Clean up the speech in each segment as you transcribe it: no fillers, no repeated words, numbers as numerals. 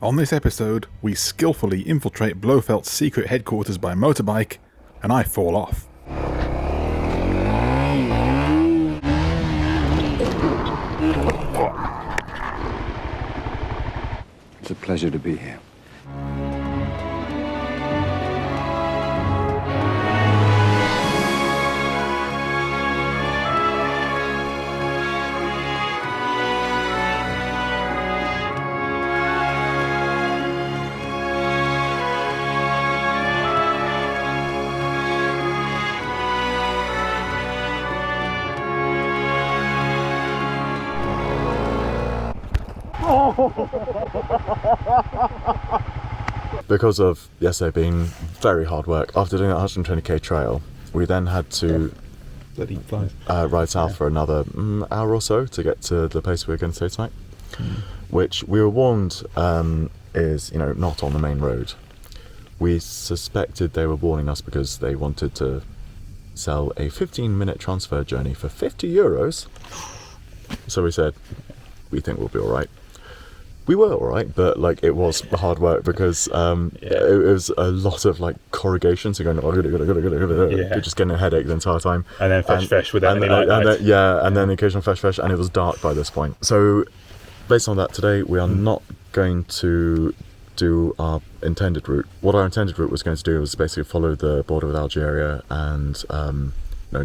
On this episode, we skillfully infiltrate Blofeld's secret headquarters by motorbike, and I fall off. It's a pleasure to be here. Because of yesterday being very hard work, after doing that 120k trail, we then had to ride south for another hour or so to get to the place we were going to stay tonight, which we were warned is, not on the main road. We suspected they were warning us because they wanted to sell a 15-minute transfer journey for €50. So we said, we think we'll be all right. We were all right, but it was hard work because it was a lot of corrugation. So going, you're just getting a headache the entire time. And then fresh without any light. And then occasional fresh, and it was dark by this point. So based on that, today we are not going to do our intended route. What our intended route was going to do was basically follow the border with Algeria and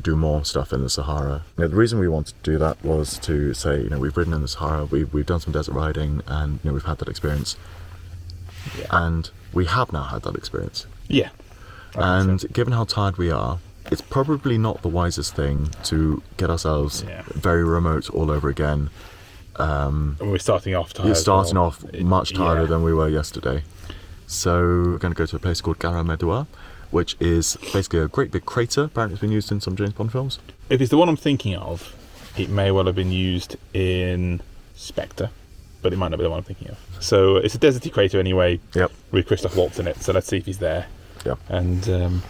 do more stuff in the Sahara. The reason we wanted to do that was to say, we've ridden in the Sahara, we've done some desert riding, and we've had that experience. Yeah. And we have now had that experience. Yeah. And given how tired we are, it's probably not the wisest thing to get ourselves very remote all over again. And we're starting off tired. We're starting off much tireder than we were yesterday. So we're going to go to a place called Gara Medouar, which is basically a great big crater. Apparently it's been used in some James Bond films. If it's the one I'm thinking of, it may well have been used in Spectre, but it might not be the one I'm thinking of. So it's a deserty crater anyway, with Christoph Waltz in it, so let's see if he's there. Yep. And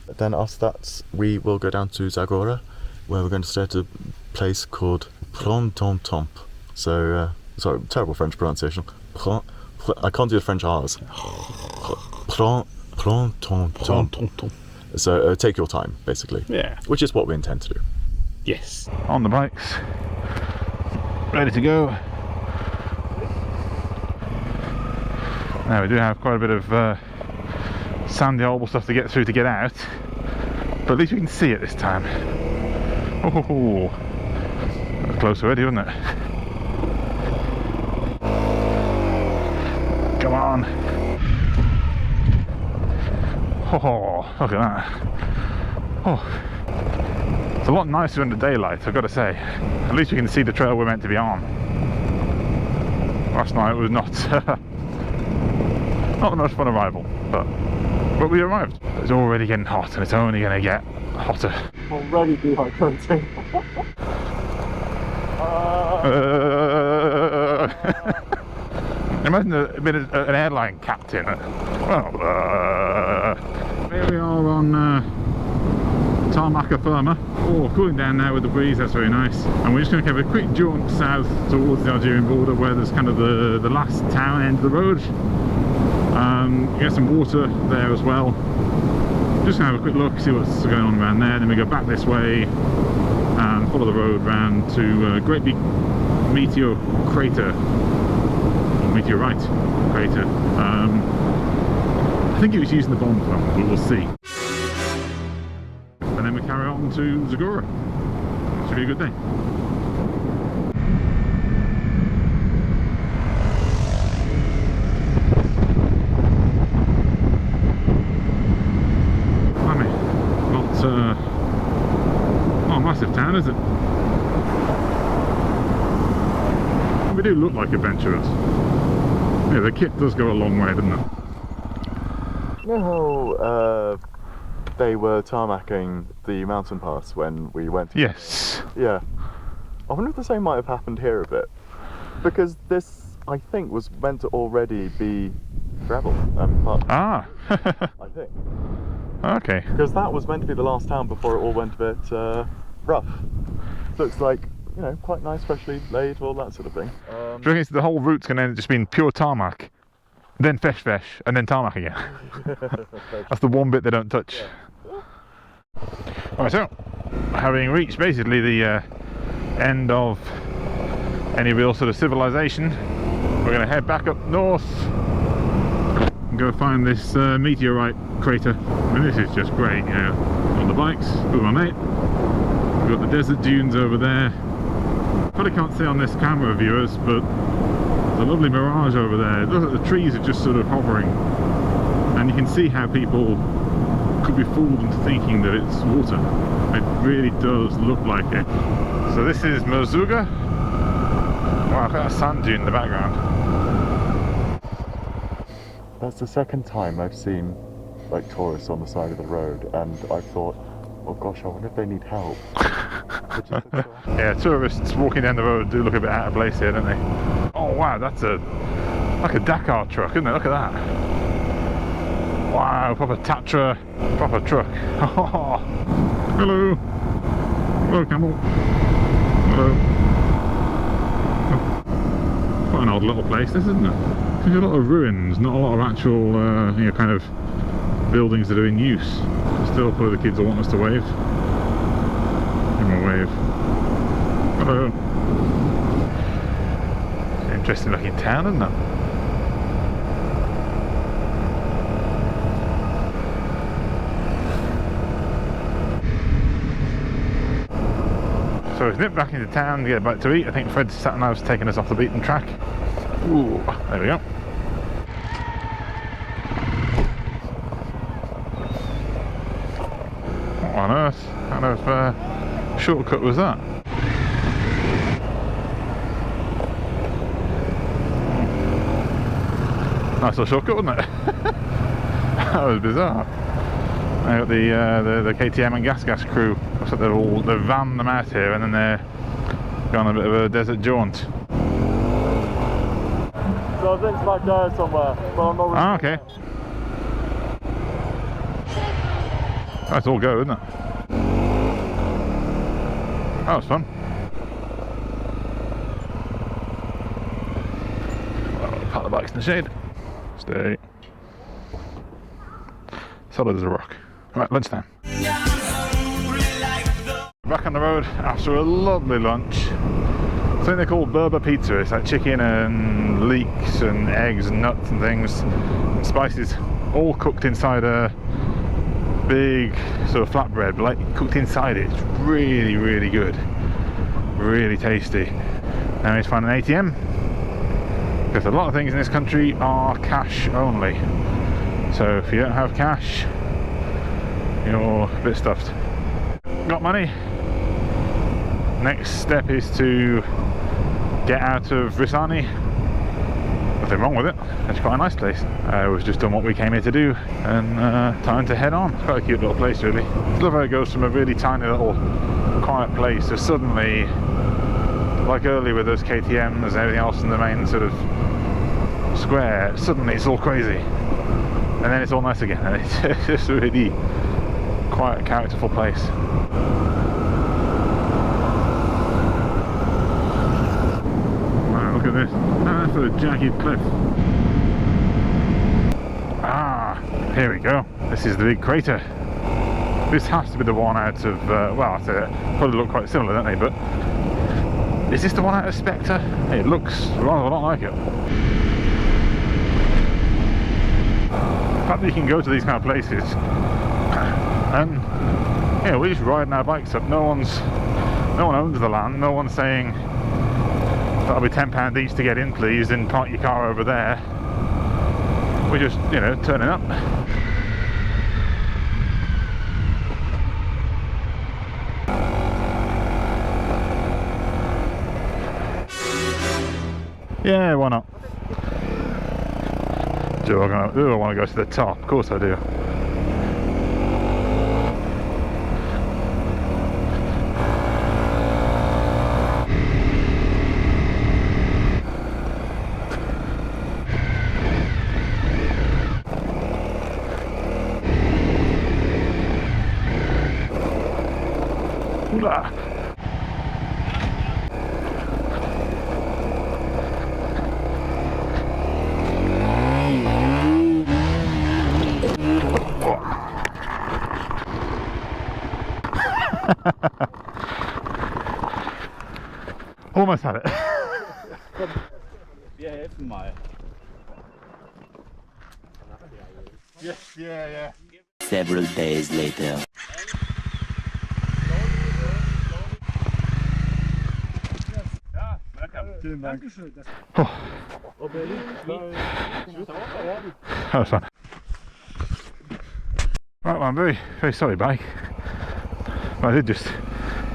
then after that, we will go down to Zagora, where we're going to stay at a place called Printemps. So, sorry, terrible French pronunciation. I can't do the French R's. So take your time, basically. Yeah. Which is what we intend to do. Yes. On the bikes, ready to go. Now we do have quite a bit of sandy, horrible stuff to get through to get out, but at least we can see it this time. Oh, close already, wasn't it? Come on. Oh, look at that. Oh, it's a lot nicer under daylight, I've got to say. At least you can see the trail we're meant to be on. Last night was not the most fun arrival, but we arrived. It's already getting hot, and it's only going to get hotter. Already dehydrating. Imagine an airline captain. Here we are on Tarmac Firma. Oh, cooling down now with the breeze, that's very nice. And we're just going to have a quick jaunt south towards the Algerian border, where there's kind of the last town end of the road. Get some water there as well. Just going to have a quick look, see what's going on around there. Then we go back this way and follow the road round to a great big meteor crater. Meteorite crater. I think it was using the bomb film, but we'll see. And then we carry on to Zagora. Should be a good day. Not a massive town, is it? We do look like adventurers. Yeah, the kit does go a long way, doesn't it? You know how they were tarmacking the mountain pass when we went? Yes. Yeah. I wonder if the same might have happened here a bit. Because this, I think, was meant to already be gravel. Ah! I think. Okay. Because that was meant to be the last town before it all went a bit rough. Looks like, quite nice, freshly laid, all that sort of thing. Do you reckon the whole route's going to end up just being pure tarmac? then fesh, and then tarmac again. That's the one bit they don't touch. Alright, so having reached basically the end of any real sort of civilization, we're going to head back up north and go find this meteorite crater. And this is just great, you know, on the bikes with my mate. We've got the desert dunes over there. Probably can't see on this camera, viewers, but there's a lovely mirage over there. It looks like the trees are just sort of hovering, and you can see how people could be fooled into thinking that it's water. It really does look like it. So this is Zagora. Wow, I've got a sand dune in the background. That's the second time I've seen like tourists on the side of the road, and I've thought, oh gosh, I wonder if they need help. Yeah, tourists walking down the road do look a bit out of place here, don't they? Oh wow, that's like a Dakar truck, isn't it? Look at that. Wow, proper Tatra, proper truck. Hello. Hello, camel. Hello. Quite an odd little place, this, isn't it? There's a lot of ruins, not a lot of actual, you know, kind of buildings that are in use. Still, probably the kids will want us to wave. Give them a wave. Hello. It's an interesting looking town, isn't it? So we've nipped back into town to get back to eat. I think Fred's sat nav's taking us off the beaten track. Ooh, there we go. What on earth? What kind of shortcut was that? Nice little shortcut, wasn't it? That was bizarre. I got the KTM and Gas crew. Looks like they've vanned them out here, and then they're going on a bit of a desert jaunt. So I think it's back there somewhere, but I'm not really Ah, okay. That's all go, isn't it? That was fun. Well, park the bikes in the shade. Stay. Solid as a rock. Right, lunchtime. Back on the road after a lovely lunch. Something they call Berber pizza. It's like chicken and leeks and eggs and nuts and things and spices, all cooked inside a big sort of flatbread, but like cooked inside it. It's really, really good, really tasty. Now I need to find an ATM, because a lot of things in this country are cash only. So if you don't have cash, you're a bit stuffed. Got money. Next step is to get out of Risani. Nothing wrong with it, it's quite a nice place. We've just done what we came here to do, and time to head on. It's quite a cute little place, really. I love how it goes from a really tiny little quiet place to suddenly, like earlier with those KTMs and everything else in the main sort of square, suddenly it's all crazy. And then it's all nice again, and it's just a really quiet, characterful place. Wow, look at this. That's a jagged cliff. Ah, here we go. This is the big crater. This has to be the one out of, well, probably look quite similar, don't they? But is this the one out of Spectre? It looks rather a lot like it. The fact that you can go to these kind of places and, you know, we're just riding our bikes up. No one owns the land. No one's saying that'll be £10 each to get in, please, and park your car over there. We're just, you know, turning up. Yeah, why not? Do I want to go to the top? Of course I do. Ooh-la. Almost had it. Yeah, even mij. Yes, yeah. Several days later. Oh. That was fun. Right, well, I'm very, very sorry, bike. But I did just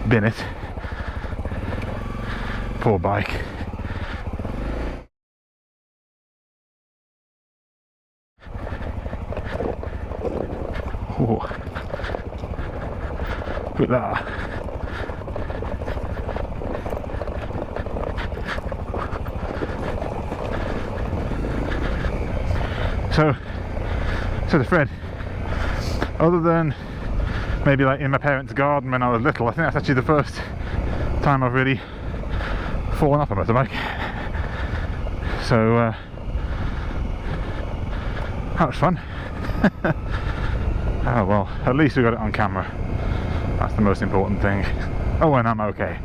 bin it. Poor bike. Oh. Look at that. So to Fred, other than maybe like in my parents' garden when I was little, I think that's actually the first time I've really fallen off a motorbike. So that was fun. Oh well, at least we got it on camera. That's the most important thing. Oh, and I'm okay.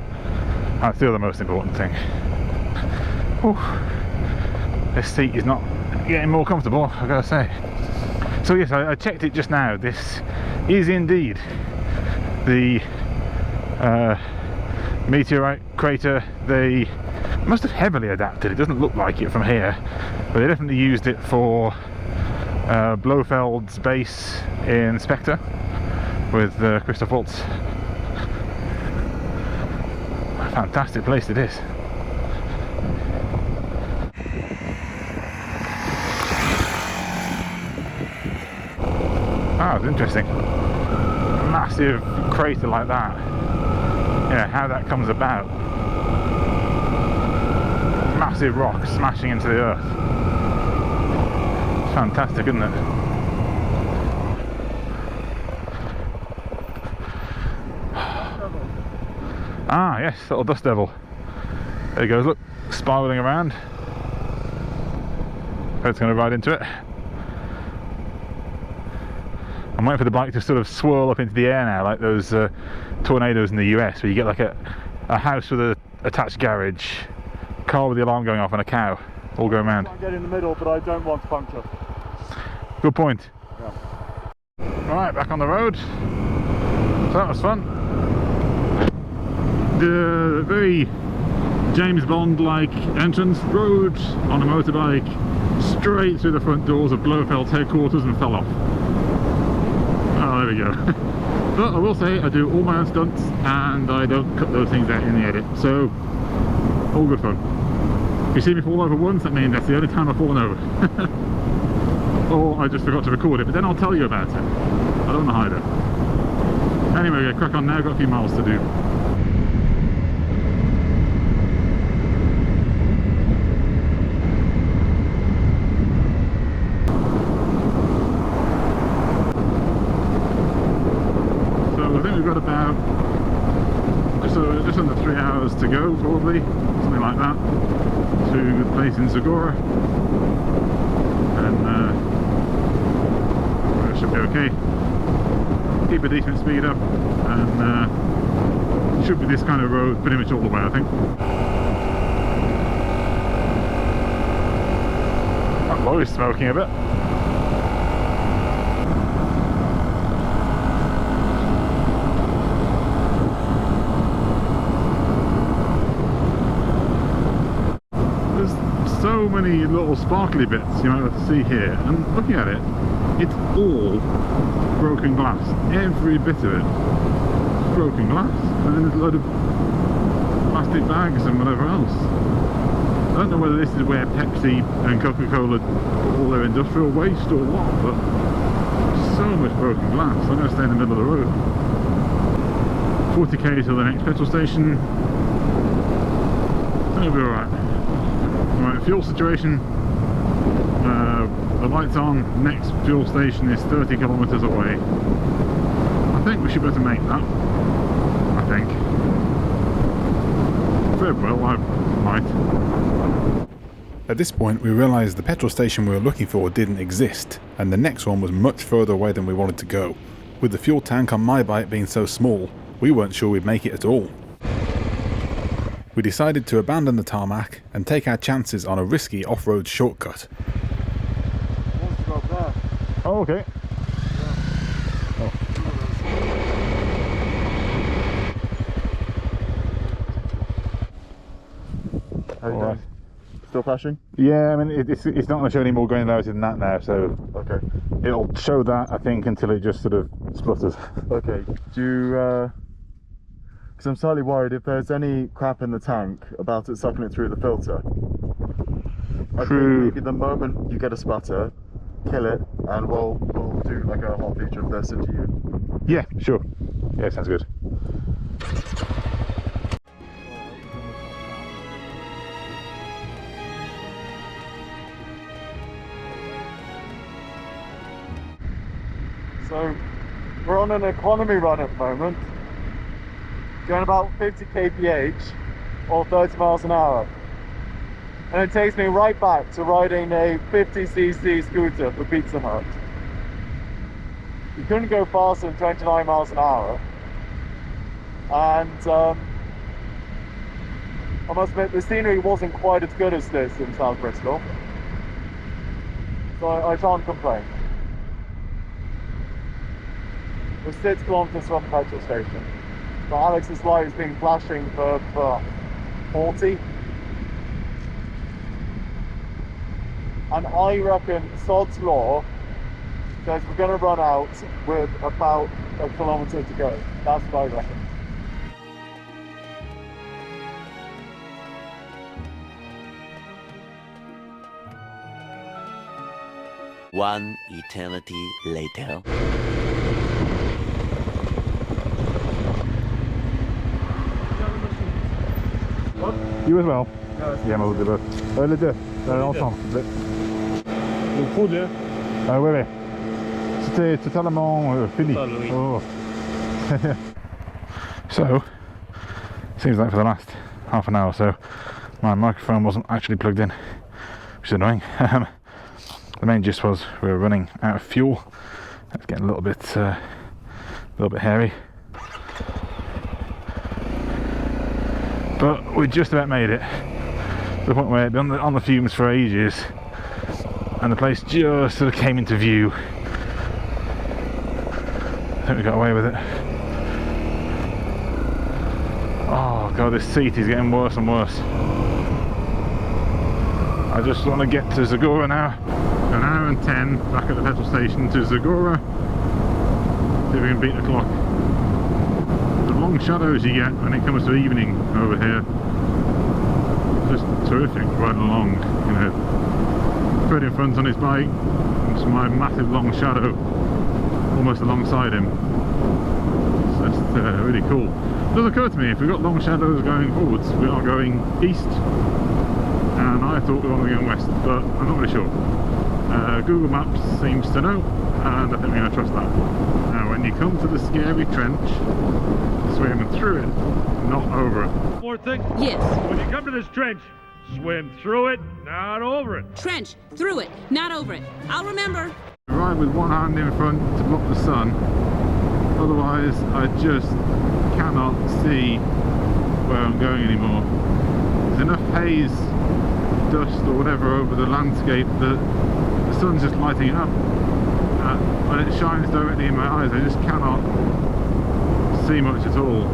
That's still the most important thing. Ooh. This seat is not getting more comfortable, I've got to say. So yes, I checked it just now. This is indeed the meteorite crater. They must have heavily adapted. It doesn't look like it from here, but they definitely used it for Blofeld's base in Spectre with Christoph Waltz. A fantastic place it is. Ah, it's interesting. A massive crater like that. Yeah, how that comes about. Massive rock smashing into the earth. It's fantastic, isn't it? Ah, yes, little dust devil. There he goes, look, spiralling around. It's going to ride into it. I'm waiting for the bike to sort of swirl up into the air now, like those tornadoes in the US, where you get like a house with a attached garage, car with the alarm going off, and a cow all going around. I get in the middle, but I don't want to puncture. Good point. Yeah. Alright, back on the road. So that was fun. The very James Bond-like entrance rode on a motorbike straight through the front doors of Blofeld's headquarters and fell off. Oh, there we go. But I will say I do all my own stunts and I don't cut those things out in the edit, so all good fun. If you see me fall over once, that means that's the only time I've fallen over. Or I just forgot to record it, but then I'll tell you about it. I don't want to hide it. Anyway, we're going to crack on now, got a few miles to do. We've got about just under 3 hours to go, probably, something like that, to the place in Zagora, and it should be okay. Keep a decent speed up, and it should be this kind of road pretty much all the way, I think. That lorry's smoking a bit. So many little sparkly bits you might have to see here, and looking at it, it's all broken glass. Every bit of it is broken glass, and then there's a load of plastic bags and whatever else. I don't know whether this is where Pepsi and Coca-Cola put all their industrial waste or what, but so much broken glass. I'm going to stay in the middle of the road. 40k to the next petrol station. It'll be alright. Right, fuel situation, the light's on, next fuel station is 30 kilometres away. I think we should be able to make that, I think. Very well, I might. At this point we realised the petrol station we were looking for didn't exist, and the next one was much further away than we wanted to go. With the fuel tank on my bike being so small, we weren't sure we'd make it at all. we decided to abandon the tarmac and take our chances on a risky off-road shortcut. Wants to go up there. Oh, okay. Alright. Still flashing? Yeah, I mean, it's not going to show any more granularity than that now, so Okay. it'll show that, I think, until it just sort of splutters. Okay. Do you, because I'm slightly worried if there's any crap in the tank about it sucking it through the filter. I think maybe the moment you get a sputter, kill it, and we'll do like a whole feature of this into you. Yeah, sure. Yeah, sounds good. So we're on an economy run at the moment, going about 50 kph or 30 miles an hour, and it takes me right back to riding a 50cc scooter for Pizza Hut. You couldn't go faster than 29 miles an hour, and I must admit the scenery wasn't quite as good as this in South Bristol, so I can't complain. We're 6 kilometers from the petrol station. So Alex's light has been flashing for 40. And I reckon Sod's Law says we're going to run out with about a kilometer to go. That's what I reckon. One eternity later. You as well? Yeah, mais vous les deux, ensemble. Le produit. Ah ouais, ouais. C'était totalement fini. Oh. So, seems like for the last half an hour or so, my microphone wasn't actually plugged in, which is annoying. The main gist was we were running out of fuel. It's getting a little bit hairy. But we just about made it to the point where it'd been on the fumes for ages, and the place just sort of came into view. I think we got away with it. Oh god, this seat is getting worse and worse. I just want to get to Zagora now. An hour and 10 back at the petrol station to Zagora. See if we can beat the clock. The long shadows you get when it comes to evening over here, just terrific riding along, you know. Fred in front on his bike, it's my massive long shadow almost alongside him. So it's really cool. It does occur to me, if we've got long shadows going forwards, we are going east, and I thought we were going west, but I'm not really sure. Google Maps seems to know, and I think we're going to trust that. Now when you come to the scary trench, swim through it, not over it. More thing? Yes. When you come to this trench, swim through it, not over it. Trench, through it, not over it. I'll remember. Ride with one hand in front to block the sun, otherwise I just cannot see where I'm going anymore. There's enough haze, dust or whatever over the landscape that the sun's just lighting it up. When it shines directly in my eyes, I just cannot see much at all.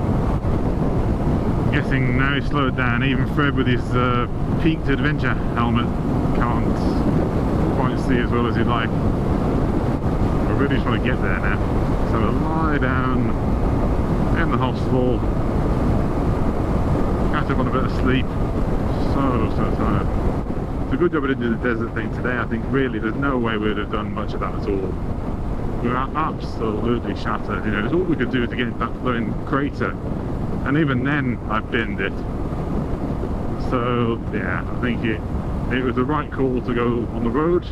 I'm guessing now he's slowed down. Even Fred with his peaked adventure helmet can't quite see as well as he'd like. I really just want to get there now. So I'll lie down in the hostel, catch up on a bit of sleep. So tired. It's a good job we didn't do the desert thing today. I think really there's no way we would have done much of that at all. We were absolutely shattered, you know. It's all we could do to get into that flowing crater, and even then I binned it. So yeah, I think it was the right call to go on the road.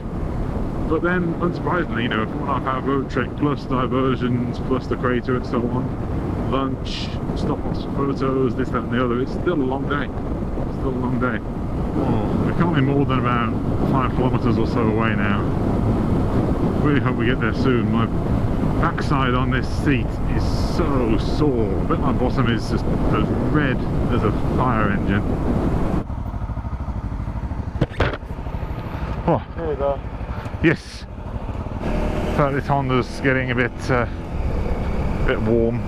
But then, unsurprisingly, you know, a 4.5 hour road trek plus diversions plus the crater and so on, lunch, stop off for photos, this, that and the other, it's still a long day. It's still a long day. We're currently more than about 5 kilometers or so away now. Really hope we get there soon. My backside on this seat is so sore. But my bottom is just as red as a fire engine. Oh, There we go. yes. So this Honda's getting a bit warm.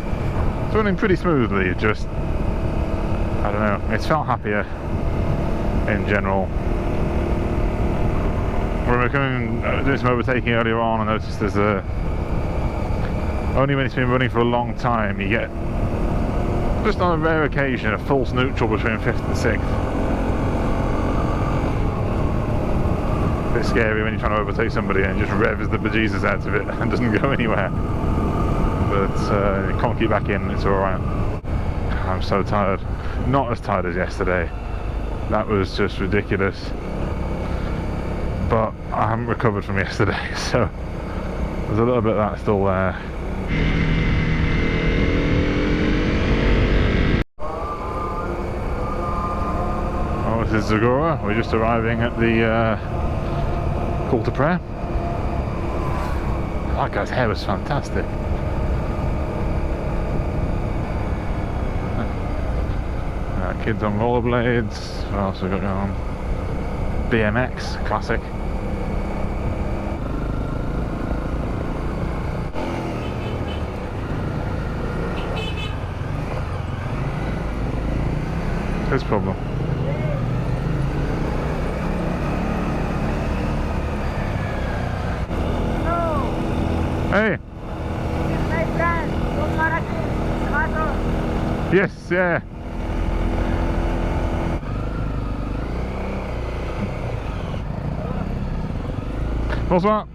It's running pretty smoothly. Just, I don't know. It's felt happier in general. When we were coming doing some overtaking earlier on, I noticed there's only when it's been running for a long time you get, just on a rare occasion, a false neutral between 5th and 6th. A bit scary when you're trying to overtake somebody and it just revs the bejesus out of it and doesn't go anywhere. But you can't keep back in, it's alright. I'm so tired. Not as tired as yesterday. That was just ridiculous. But I haven't recovered from yesterday, so there's a little bit of that still there. Oh, this is Zagora. We're just arriving at the call to prayer. That guy's hair was fantastic. Kids on rollerblades. What else have we got going on? BMX, classic. His problem. Hey. My friend from Morocco. Yes, yeah. Bonsoir.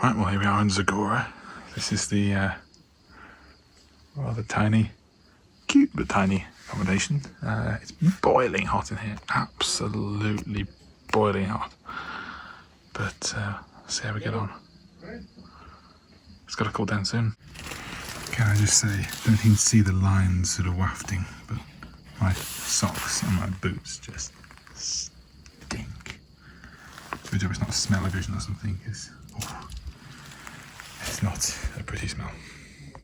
Right, well here we are in Zagora. This is the rather tiny, cute but tiny accommodation. It's boiling hot in here, absolutely boiling hot. But let's see how we get on. It's got to cool down soon. Can I just say, don't even see the lines sort of wafting, but my socks and my boots just stink. Good job it's not smell-o-vision or something, because it's not a pretty smell.